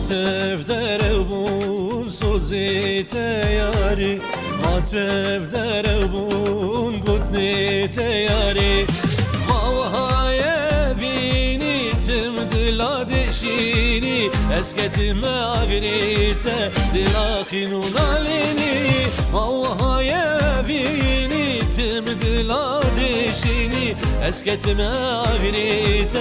ماتف دربون سوزی تیاری ماتف دربون گودنی تیاری ماوهای وینی تم دلادشینی اسکتم اگریت دلاخینو نالینی ماوهای وینی تم دلادشینی اسکتم اگریت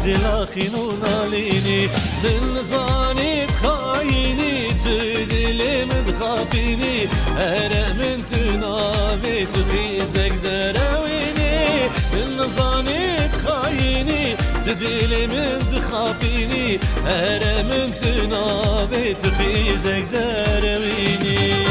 دلاخینو نالینی دل زانیت خاینی تو دلم دخابینی هرمن تو ناوی تو خیزک دروینی دل زانیت خاینی تو دلم دخابینی هرمن تو ناوی تو خیزک دروینی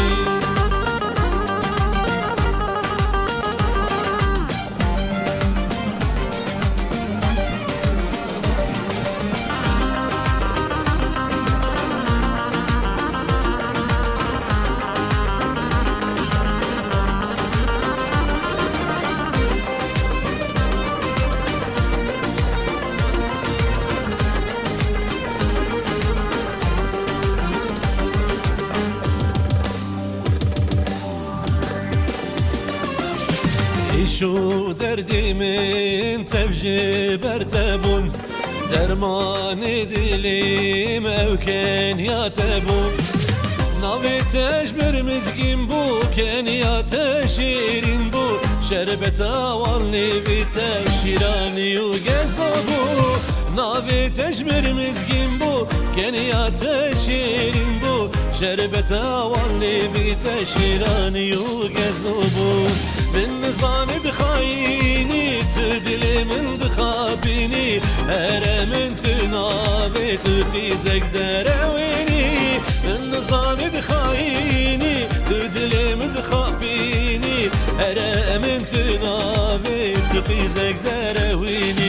شو دردیمن تفجی برتبون درمان دلیم اوکن یا تبون ناوی تشبر مزگین بو کن یا تشیرین بو شربت آوالنی وی تشیرانی و گزا بو ناوی تشبر مزگین بو کن یا تشیرین بو شربت آوالنی وی تشیرانی و گزا بو من زاند خايني تدلي من دخابيني هرمن تناوي تقيزك درويني من زاند خايني تدلي من دخابيني هرمن تناوي تقيزك درويني